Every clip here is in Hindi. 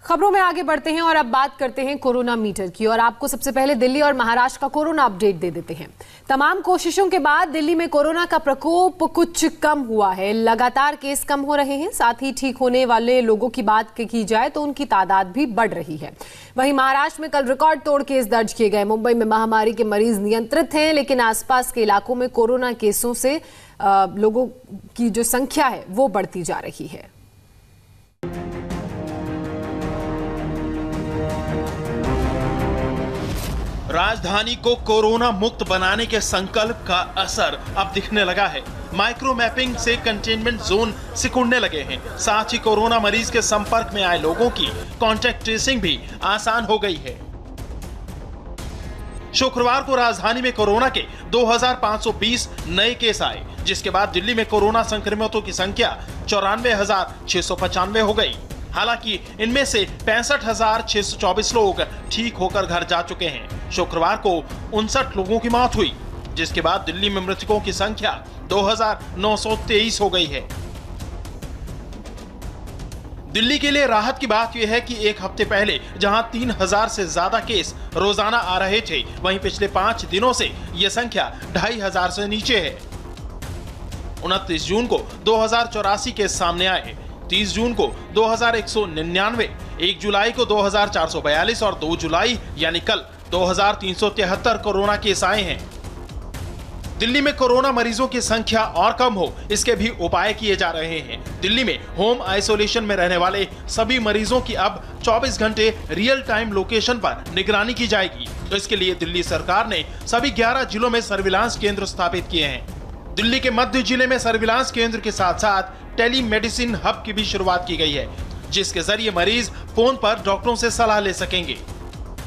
खबरों में आगे बढ़ते हैं और अब बात करते हैं कोरोना मीटर की। और आपको सबसे पहले दिल्ली और महाराष्ट्र का कोरोना अपडेट दे देते हैं। तमाम कोशिशों के बाद दिल्ली में कोरोना का प्रकोप कुछ कम हुआ है। लगातार केस कम हो रहे हैं, साथ ही ठीक होने वाले लोगों की बात की जाए तो उनकी तादाद भी बढ़ रही है। वहीं महाराष्ट्र में कल रिकॉर्ड तोड़ केस दर्ज किए गए। मुंबई में महामारी के मरीज नियंत्रित हैं, लेकिन आसपास के इलाकों में कोरोना केसों से लोगों की जो संख्या है वो बढ़ती जा रही है। राजधानी को कोरोना मुक्त बनाने के संकल्प का असर अब दिखने लगा है। माइक्रो मैपिंग से कंटेनमेंट जोन सिकुड़ने लगे हैं। साथ ही कोरोना मरीज के संपर्क में आए लोगों की कांटेक्ट ट्रेसिंग भी आसान हो गई है। शुक्रवार को राजधानी में कोरोना के 2520 नए केस आए, जिसके बाद दिल्ली में कोरोना संक्रमितों की संख्या 94,695 हो गई। हालांकि इनमें से 65,624 लोग ठीक होकर घर जा चुके हैं। शुक्रवार को 59 लोगों की मौत हुई, जिसके बाद दिल्ली में मृतकों की संख्या 2,923 हो गई है। दिल्ली के लिए राहत की बात यह है कि एक हफ्ते पहले जहां 3,000 से ज्यादा केस रोजाना आ रहे थे, वहीं पिछले 5 दिनों से यह संख्या 2,500 से नीचे है। 29 जून को 2,084 केस सामने आए, 30 जून को 2,199, 1 जुलाई को 2,442 और 2 जुलाई यानी कल 2,373 कोरोना केस आए हैं। दिल्ली में कोरोना मरीजों की संख्या और कम हो, इसके भी उपाय किए जा रहे हैं। दिल्ली में होम आइसोलेशन में रहने वाले सभी मरीजों की अब 24 घंटे रियल टाइम लोकेशन पर निगरानी की जाएगी। तो इसके लिए दिल्ली सरकार ने सभी 11 जिलों में सर्विलांस केंद्र स्थापित किए हैं। दिल्ली के मध्य जिले में सर्विलांस केंद्र के साथ साथ टेलीमेडिसिन हब की भी शुरुआत की गई है, जिसके जरिए मरीज फोन पर डॉक्टरों से सलाह ले सकेंगे।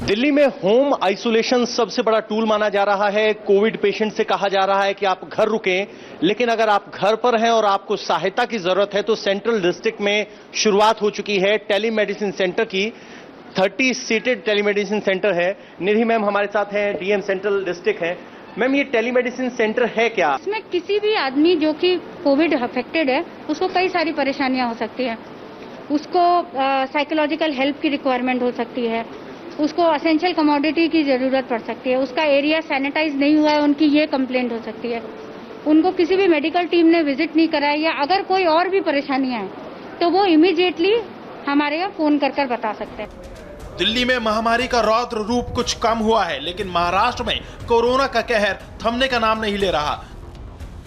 दिल्ली में होम आइसोलेशन सबसे बड़ा टूल माना जा रहा है। कोविड पेशेंट से कहा जा रहा है कि आप घर रुकें, लेकिन अगर आप घर पर हैं और आपको सहायता की जरूरत है तो सेंट्रल डिस्ट्रिक्ट में शुरुआत हो चुकी है टेलीमेडिसिन सेंटर की। 30 सीटेड टेलीमेडिसिन सेंटर है। निधि मैम हमारे साथ हैं, डीएम सेंट्रल डिस्ट्रिक्ट है। मैम, ये टेलीमेडिसिन सेंटर है क्या? इसमें किसी भी आदमी जो कि कोविड अफेक्टेड है उसको कई सारी परेशानियां हो सकती है। उसको साइकोलॉजिकल हेल्प की रिक्वायरमेंट हो सकती है, उसको असेंशियल कमोडिटी की जरूरत पड़ सकती है, उसका एरिया सैनिटाइज नहीं हुआ है, उनकी ये कंप्लेंट हो सकती है। उनको किसी भी मेडिकल टीम ने विजिट नहीं कराया, या अगर कोई और भी परेशानियां हैं तो वो इमीडिएटली हमारे यहाँ फोन कर बता सकते हैं। दिल्ली में महामारी का रौद्र रूप कुछ कम हुआ है, लेकिन महाराष्ट्र में कोरोना का कहर थमने का नाम नहीं ले रहा।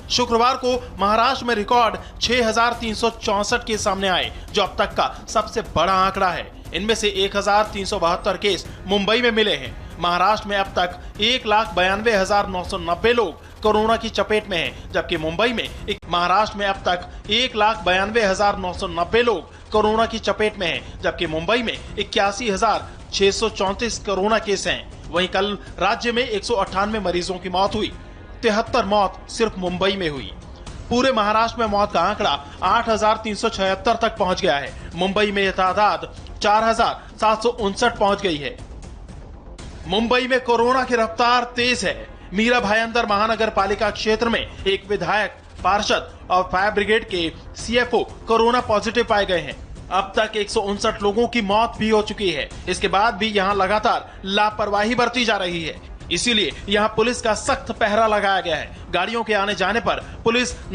शुक्रवार को महाराष्ट्र में रिकॉर्ड 6,364 केस सामने आए, जो अब तक का सबसे बड़ा आंकड़ा है। इनमें से 1,372 केस मुंबई में मिले हैं। महाराष्ट्र में अब तक 1,92,990 लोग कोरोना की चपेट में हैं, जबकि मुंबई में महाराष्ट्र में अब तक 1,92,990 लोग कोरोना की चपेट में हैं, जबकि मुंबई में 81,634 कोरोना केस हैं। वहीं कल राज्य में 198 मरीजों की मौत हुई। 73 मौत सिर्फ मुंबई में हुई। पूरे महाराष्ट्र में मौत का आंकड़ा 8,376 तक पहुंच गया है। मुंबई में यह तादाद 4,759 पहुंच गई है। मुंबई में कोरोना की रफ्तार तेज है। मीरा भाईंदर महानगर पालिका क्षेत्र में एक विधायक, पार्षद और फायर ब्रिगेड के सीएफओ कोरोना पॉजिटिव पाए गए हैं। अब तक 159 लोगों की मौत भी हो चुकी है। इसके बाद भी यहां लगातार लापरवाही बरती जा रही है, इसीलिए यहां पुलिस का सख्त पहरा लगाया गया है। गाड़ियों के आने जाने पर पुलिस